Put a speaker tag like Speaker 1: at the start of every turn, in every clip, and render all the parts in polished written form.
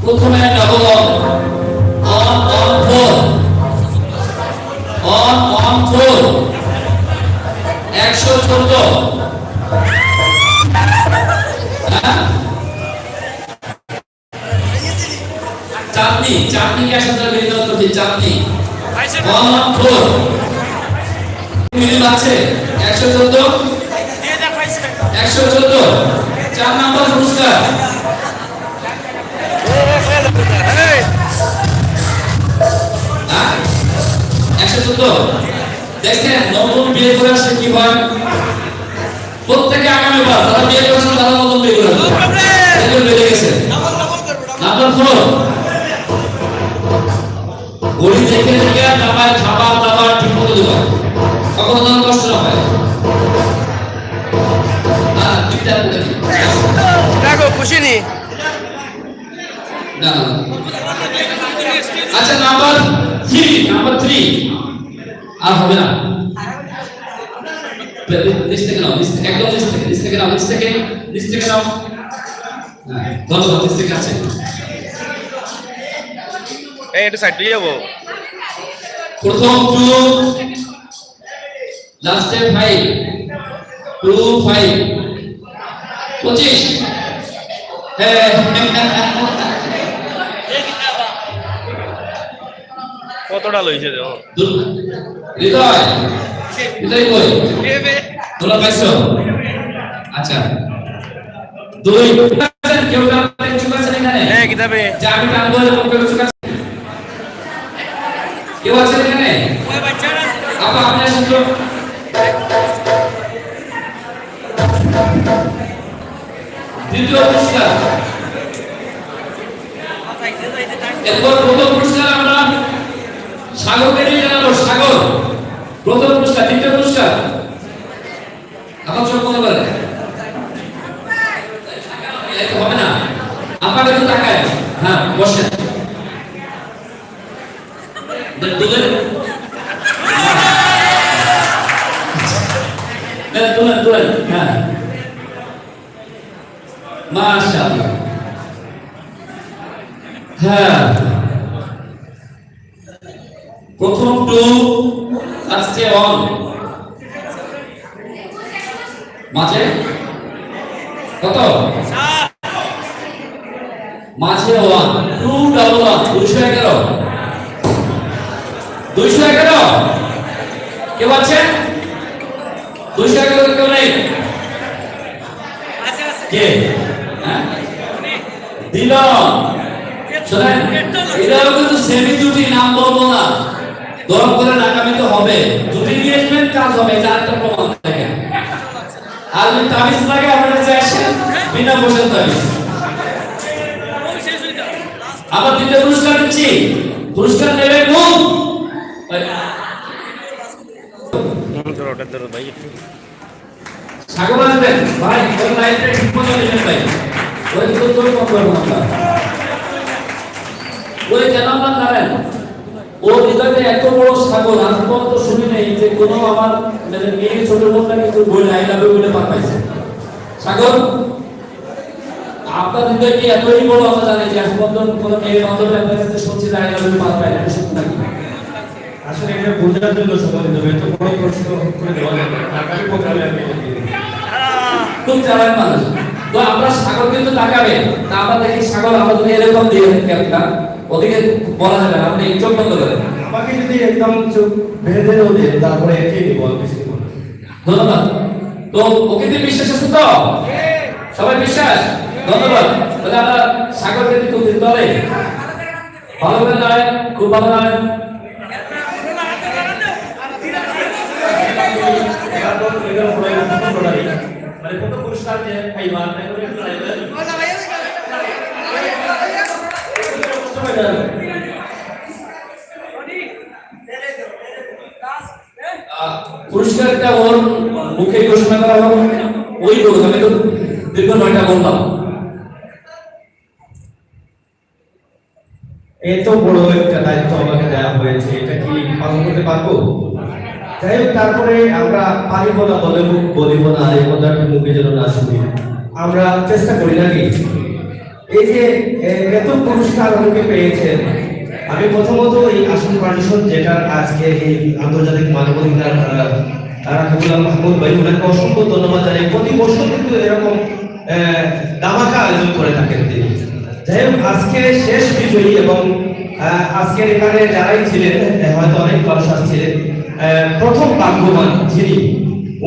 Speaker 1: প্রথমে double on four on four 114 চাঁদনি কে সাথে বিনোদন করছি চাঁদনি অন ফোর মিনিট আছে 114 4 নাম্বার পুরস্কার দেখেন নতুন বিয়ে করে আসলে কি হয় প্রত্যেকে আগামী বার তারা বিয়ে করেছেন তারা নতুন বিয়ে করে বেড়ে গেছে নাম্বার 4 গড়ি দেখে দেখে খাবার ঠিক মতো দেওয়া কখনো যেন কষ্ট না হয়
Speaker 2: খুশি নি
Speaker 1: আচ্ছা নাম্বার 3 আর হবে না নিচ থেকে নাও একদম নিচ থেকে নাও ধন্যবাদ নিচ থেকে আছে
Speaker 2: এই একটু সাইড দিয়ে যাবো
Speaker 1: প্রথম 2 লাস্টে 5 25 হ্যাঁ
Speaker 2: কতটা লইছে
Speaker 1: হৃদয় কই তোলা পাইছো আচ্ছা 2 কেউ টানতে চুপ আছে এখানে
Speaker 2: হ্যাঁ কিতাবে
Speaker 1: যাবি টানবো কেউ চুপ আছে কেউ আছে এখানে ওই বাচ্চারা আপা আপনি আসুন তো দ্বিতীয় পুরস্কার এরপর প্রথম পুরস্কার আমরা সাগরকে নিয়ে জানাবো সাগর প্রথম পুরস্কার দ্বিতীয় পুরস্কার আমার সব মনে করে হবে না আপনাকে তো তাকায় হ্যাঁ বসেন তুলেন হ্যাঁ মাশাআল্লাহ হ্যাঁ প্রথম 2 আজকে অন মাঝে কত মাঝে 1 2 ডাবল 211 কেউ আছে 211 কেউ নেই কে হ্যাঁ দিল শুনেন এটাও কিন্তু সেমি দুটি নাম বলবো না দরকার করে নাকামিতে হবে দুটি নিয়েছেন কাজ হবে চারটা প্রমাণ দেখেন আর যদি তাবিজ লাগে আপনারা কাছে আসেন বিনা পয়সায় তাবিজ আবার দ্বিতীয় পুরস্কার দিচ্ছি পুরস্কার নেবে কোন
Speaker 2: ধরো ভাই একটু
Speaker 1: সাগর আসবেন ভাই ওই লাইটটা ঠিক মতো দিবেন ভাই ওই তো তোর কম করবো আমরা ওই কেন আপনার জানেন ও হৃদয়ে এত বড় সাগর আজ পর্যন্ত শুনি নাই যে কোনো আমার মানে মেয়ে ছোট বোনটা কিছু বলে আই লাভ ইউ বলে পার পাইছে সাগর আপনার হৃদয় কি এতই বড় আমরা জানি যে আজ পর্যন্ত কোনো মেয়ে বান্ধবী আপনার কাছে শুনছি যে আই লাভ ইউ পার পায় না শুনতে নাকি
Speaker 3: আসলে এটা বোঝার জন্য সময় দেবে এত বড় প্রশ্ন করে দেওয়া যাবে আগামী প্রোগ্রামে আমি
Speaker 1: খুব চালাক মানুষ তো আমরা সাগর কিন্তু তাকাবে তা আমরা দেখি সাগর আমরা যদি এরকম দিয়ে একটা ওদিকে বলা যাবে না আপনি চোখ বন্ধ করেন
Speaker 3: আমাকে যদি একদম চোখ বেঁধেও দেন তারপরে একে নিব কিছু
Speaker 1: ধন্যবাদ তো ওকে দিয়ে বিশ্বাস আছে তো সবাই বিশ্বাস ধন্যবাদ তাহলে আমরা সাগরকে দিয়ে দিতে পারে ভালো করে দাঁড়ায় খুব ভালো দাঁড়ায়
Speaker 3: মানে কত পুরস্কার যে পাইবা তাই করে একটু লাইবেন
Speaker 1: পুরস্কারটা ওর মুখে ঘোষণা করা হবে ওই বলুন আমি তো দীর্ঘ 9টা বললাম
Speaker 3: এত বড় একটা দায়িত্ব আমাকে দেওয়া হয়েছে এটা কি পালন করতে পারবো যাই হোক তারপরে আমরা পারিব না বলিব না এই কথাটি মুখে যেন না শুনি আমরা চেষ্টা করি নাকি এই যে এত পুরস্কার অনেকে পেয়েছেন, আমি প্রথমত এই আসন ফাউন্ডেশন যেটা আজকে এই আন্তর্জাতিক মানবাধিকার রাকিবুল্লাহ মাহমুদ ভাই ওনাকে অসংখ্য ধন্যবাদ জানাই। প্রতি বছর কিন্তু এরকম ধামাকা আয়োজন করে থাকেন তিনি। যাই হোক, আজকে শেষ বিজয়ী এবং আজকের এখানে যারাই ছিলেন, হয়তো অনেক মানুষ আসছিলেন, প্রথম ভাগ্যবান যিনি,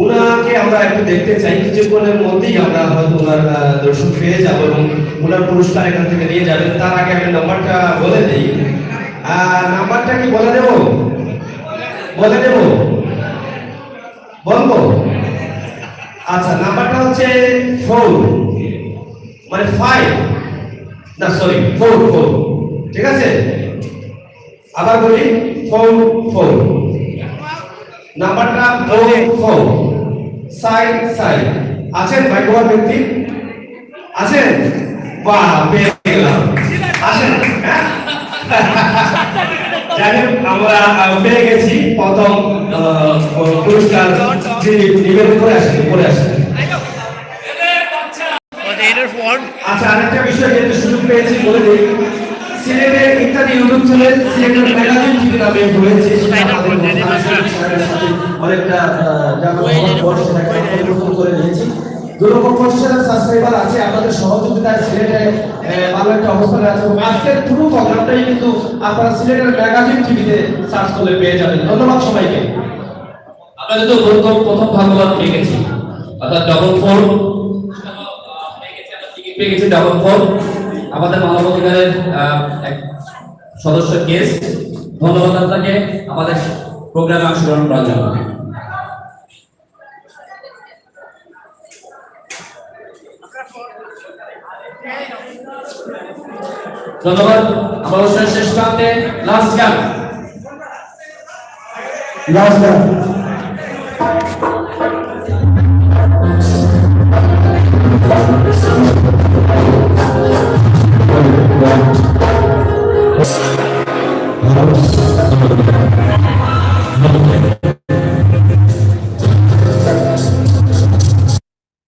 Speaker 3: ওনাকে আমরা একটু দেখতে চাই। কিছুক্ষণের মধ্যেই আমরা হয়তো ওনার দর্শক পেয়ে যাবো এবং ওনার পুরস্কার এখান থেকে নিয়ে যাবেন। তার আগে আমি নাম্বারটা বলে দিই। নাম্বারটা কি বলে দেব? বলে দেব? বলবো? আচ্ছা, নাম্বারটা হচ্ছে 4, মানে 5 না, সরি 4 ঠিক আছে? আবার বলি 4 নাম্বারটা 4 সাই আছেন ভাগ্যবান ব্যক্তি আছেন? বাহ, পেয়ে গেলাম। আছেন? হ্যাঁ, যাই হোক, আমরা পেয়ে গেছি প্রথম পুরস্কার। যিনি নিবেদন করে আসেন। আচ্ছা, আরেকটা বিষয় যেহেতু সুযোগ পেয়েছি বলে দিই, সিলেটের ইত্যাদি ইউটিউব চ্যানেল সিলেটের ম্যাগাজিন টিভি নামে হয়েছে, সেটা আমাদের সাথে অনেকটা পরিবর্তন করে নিয়েছি। 2,50,000 সাবস্ক্রাইবার আছে। আপনাদের সহযোগিতায় সিলেটে ভালো একটা অবস্থানে আছে। আজকের পুরো প্রোগ্রামটাই কিন্তু আপনারা সিলেটের ম্যাগাজিন টিভিতে সার্চ করলে পেয়ে যাবেন। ধন্যবাদ সবাইকে।
Speaker 1: আমরা কিন্তু প্রথম ভাগ্যবান পেয়ে গেছি, অর্থাৎ 4 পেয়ে গেছি। 4 আমাদের মানবাধিকারের এক সদস্য কেস। ধন্যবাদ আপনাকে আমাদের প্রোগ্রামে অংশগ্রহণ করার জন্য। ধন্যবাদ। আমার অনুষ্ঠানের শেষ প্রান্তে লাস্ট গান।
Speaker 4: Thank you.